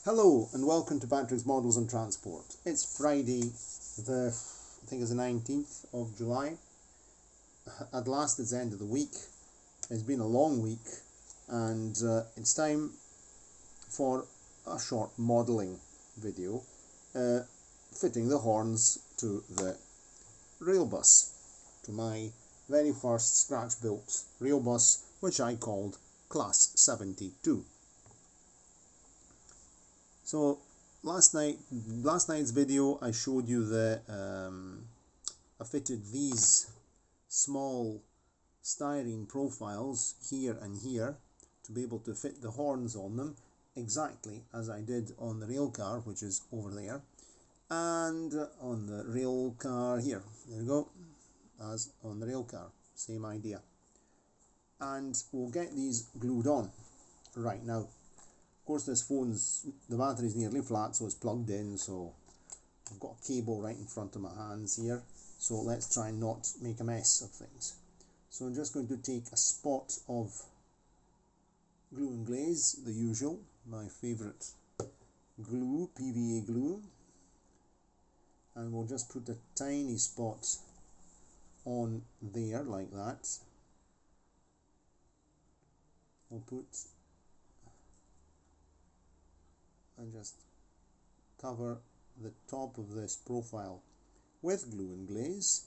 Hello and welcome to Patrick's Models and Transport. It's Friday, I think it's the 19th of July. At last it's the end of the week. It's been a long week and it's time for a short modelling video fitting the horns to the railbus, to my very first scratch built railbus, which I called Class 72. So last night's video I showed you I fitted these small styrene profiles here and here to be able to fit the horns on them exactly as I did on the rail car, which is over there, and on the rail car here. There you go, as on the rail car, same idea. And we'll get these glued on right now. Of course, this phone's, the battery's nearly flat, so it's plugged in, so I've got a cable right in front of my hands here. So let's try and not make a mess of things. So I'm just going to take a spot of glue and glaze, the usual, my favourite glue, PVA glue, and we'll just put a tiny spot on there like that. We'll put and just cover the top of this profile with glue and glaze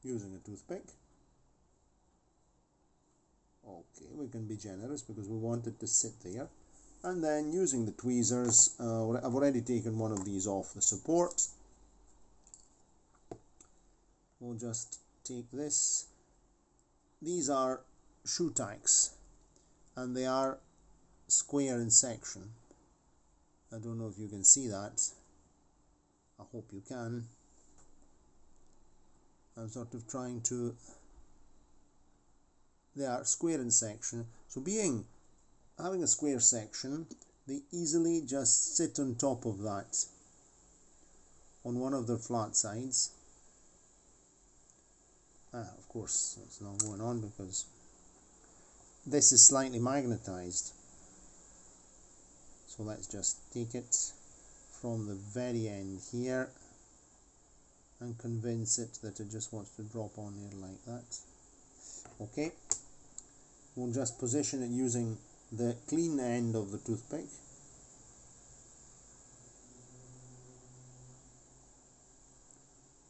using a toothpick. Okay, we can be generous because we want it to sit there, and then using the tweezers, I've already taken one of these off the support. We'll just take this. These are shoe tacks and they are square in section. I don't know if you can see that. I hope you can. I'm sort of trying to... They are square in section. So having a square section, they easily just sit on top of that on one of their flat sides. Of course, it's not going on because this is slightly magnetized. So let's just take it from the very end here and convince it that it just wants to drop on there like that. Okay, we'll just position it using the clean end of the toothpick.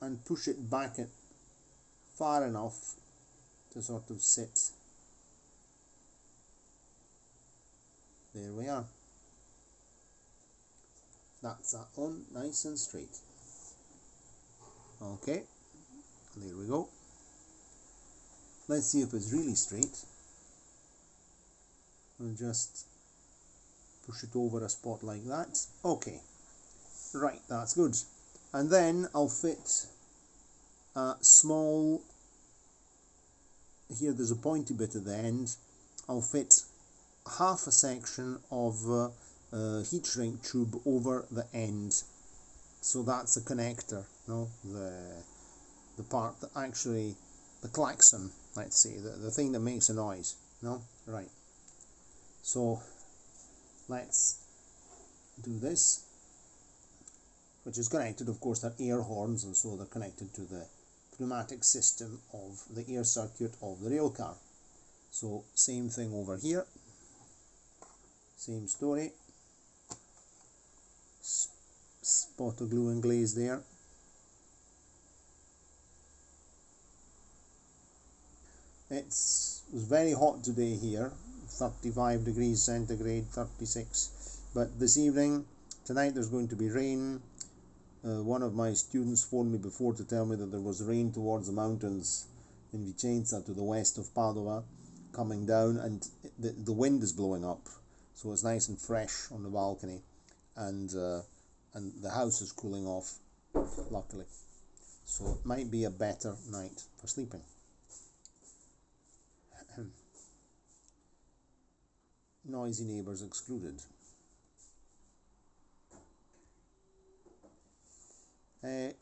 And push it back far enough to sort of sit. There we are. That's that on, nice and straight. Okay, there we go. Let's see if it's really straight. We'll just push it over a spot like that. Okay, right, that's good. And then I'll fit a small, here there's a pointy bit at the end. I'll fit half a section of heat shrink tube over the end, so that's a connector, the part that actually, the klaxon, let's say, the thing that makes a noise, right. So let's do this, which is connected, of course, they're air horns, and so they're connected to the pneumatic system of the air circuit of the rail car. So same thing over here, same story. Spot of glue and glaze there. It was very hot today here, 35 degrees centigrade, 36, but this evening, tonight, there's going to be rain. One of my students phoned me before to tell me that there was rain towards the mountains in Vicenza to the west of Padova coming down, and the wind is blowing up, so it's nice and fresh on the balcony, and the house is cooling off, luckily. So it might be a better night for sleeping. Noisy neighbours excluded.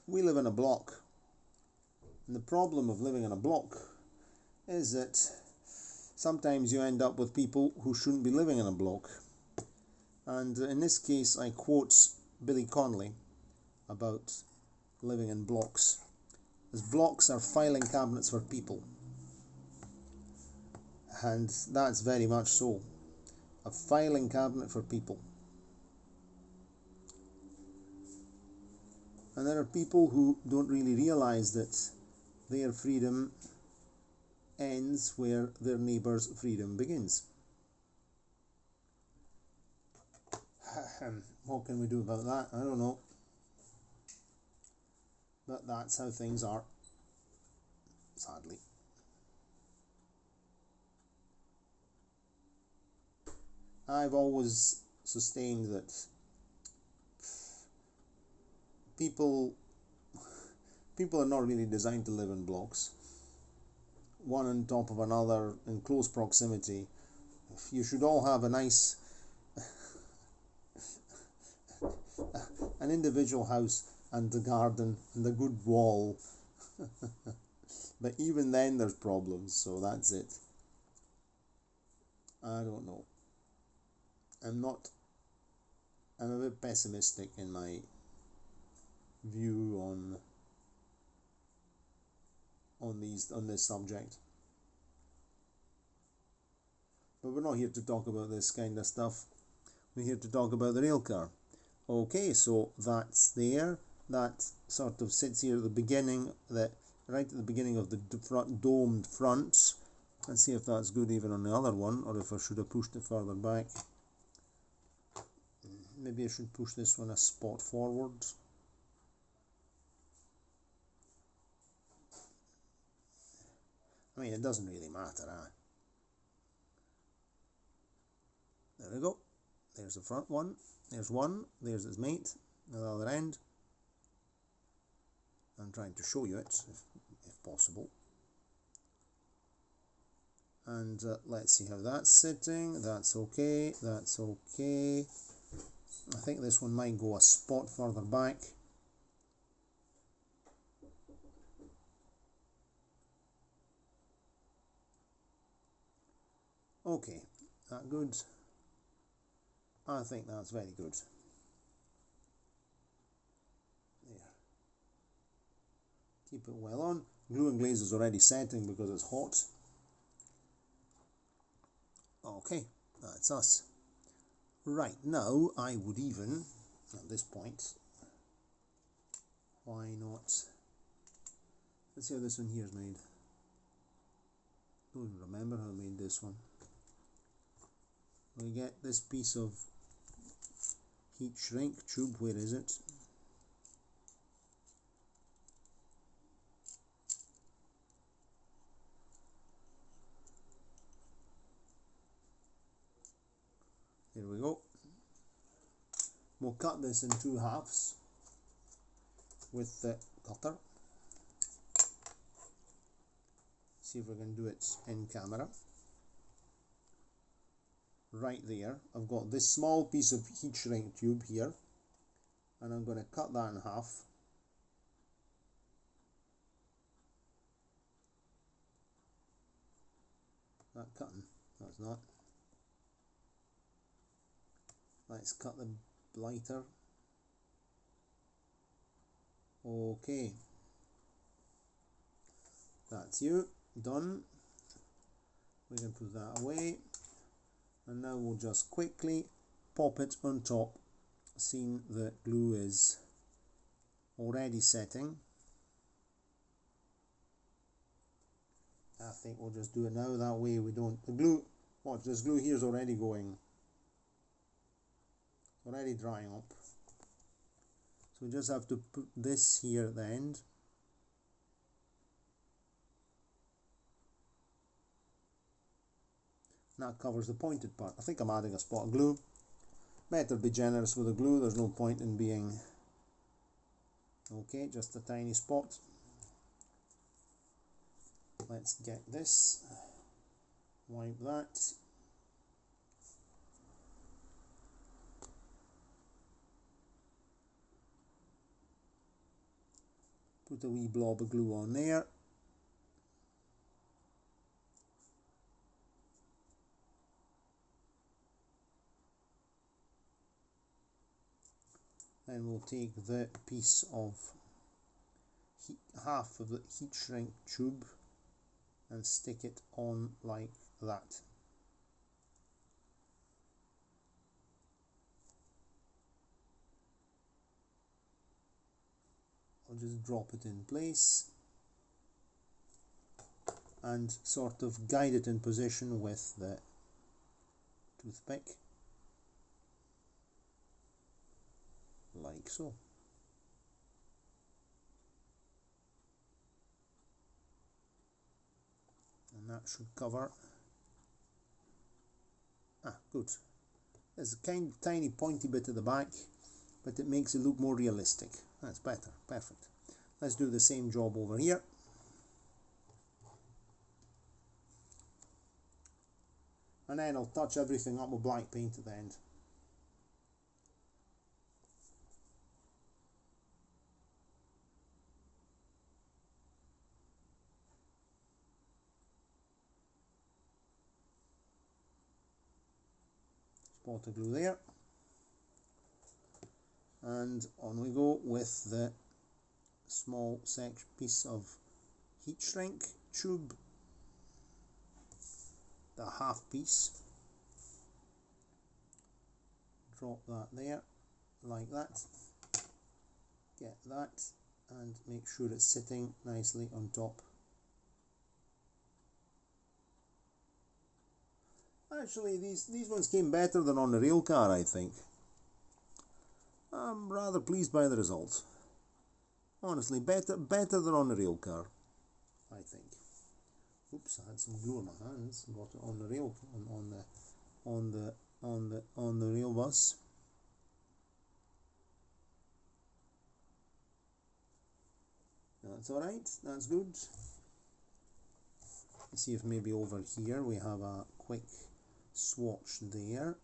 We live in a block, and the problem of living in a block is that sometimes you end up with people who shouldn't be living in a block. And in this case I quote Billy Connolly about living in blocks, as blocks are filing cabinets for people. And that's very much so, a filing cabinet for people. And there are people who don't really realise that their freedom ends where their neighbour's freedom begins. What can we do about that? I don't know. But that's how things are, sadly. I've always sustained that people are not really designed to live in blocks, one on top of another in close proximity. You should all have a nice an individual house and a garden and a good wall. But even then there's problems, so that's it. I don't know. I'm a bit pessimistic in my view on this subject. But we're not here to talk about this kind of stuff. We're here to talk about the railcar. Okay, so that's there. That sort of sits here at the beginning, right at the beginning of the domed fronts. Let's see if that's good even on the other one, or if I should have pushed it further back. Maybe I should push this one a spot forward. I mean, it doesn't really matter, huh? There we go. There's the front one. There's one. There's its mate at the other end. I'm trying to show you it, if possible. And let's see how that's sitting. That's okay. That's okay. I think this one might go a spot further back. Okay, that good? I think that's very good. There. Keep it well on. Glue and glaze is already setting because it's hot. Okay, that's us. Right, now I would even, at this point, why not? Let's see how this one here is made. Don't even remember how I made this one. We get this piece of heat shrink tube. Where is it? Here we go. We'll cut this in 2 halves with the cutter. See if we can do it in camera. Right there, I've got this small piece of heat shrink tube here, and I'm going to cut that in half. That cutting? That's not. Let's cut the lighter. Okay, that's you done. We can put that away. And now we'll just quickly pop it on top, seeing the glue is already setting. I think we'll just do it now, that way we don't, the glue, watch, this glue here is already going, already drying up. So we just have to put this here at the end. That covers the pointed part. I think I'm adding a spot of glue. Better be generous with the glue, there's no point in being... Okay, just a tiny spot. Let's get this. Wipe that. Put a wee blob of glue on there. Then we'll take the piece of half of the heat shrink tube and stick it on like that. I'll just drop it in place and sort of guide it in position with the toothpick, like so. And that should cover. Good. There's a tiny pointy bit at the back, but it makes it look more realistic. That's better. Perfect. Let's do the same job over here. And then I'll touch everything up with black paint at the end. Spot of glue there. And on we go with the small piece of heat shrink tube, the half piece. Drop that there, like that. Get that, and make sure it's sitting nicely on top. Actually, these ones came better than on the rail car, I think. I'm rather pleased by the result. Honestly, better than on the rail car, I think. Oops, I had some glue on my hands. Got it on the rail, on the rail bus. That's all right. That's good. Let's see if maybe over here we have a quick swatch there.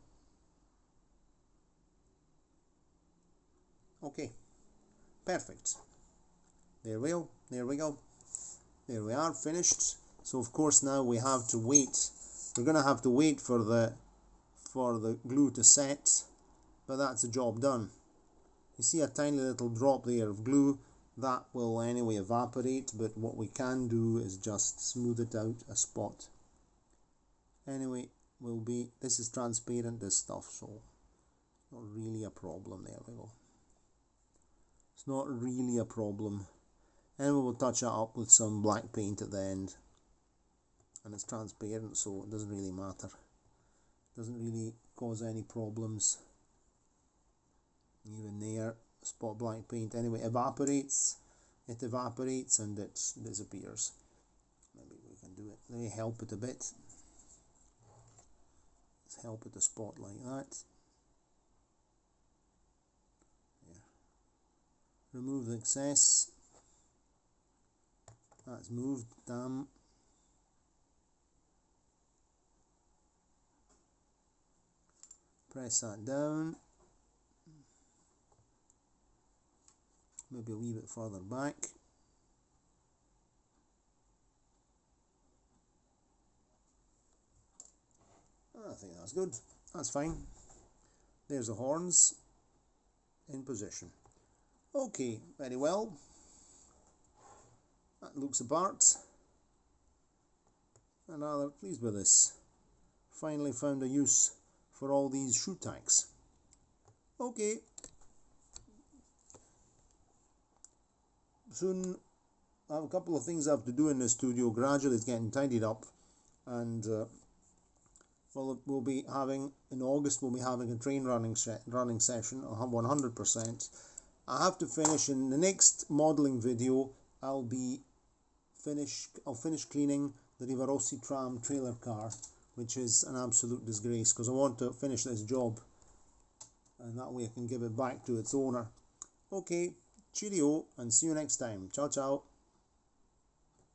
Okay, perfect. There we go. There we go. There we are, finished. So of course now we have to wait. We're going to have to wait for the glue to set, but that's the job done. You see a tiny little drop there of glue. That will anyway evaporate, but what we can do is just smooth it out a spot. Anyway, this is transparent, this stuff, so not really a problem. There we go. It's not really a problem. And we will touch it up with some black paint at the end. And it's transparent, so it doesn't really matter. It doesn't really cause any problems. Even there, spot black paint. Anyway, it evaporates and it disappears. Maybe we can do it. Let me help it a bit. Let's help it a spot like that. There. Remove the excess. That's moved, damn. Press that down. Maybe a wee bit further back. I think that's good. That's fine. There's the horns in position. Okay, very well. That looks the part. I'm rather pleased with this. Finally found a use for all these shoe tacks. Okay. Soon I have a couple of things I have to do in the studio. Gradually it's getting tidied up, and well, we'll be having in August we'll be having a train running session 100%. I have to finish in the next modelling video. I'll finish cleaning the Rivarossi tram trailer car, which is an absolute disgrace, because I want to finish this job and that way I can give it back to its owner. Okay, cheerio and see you next time. Ciao ciao.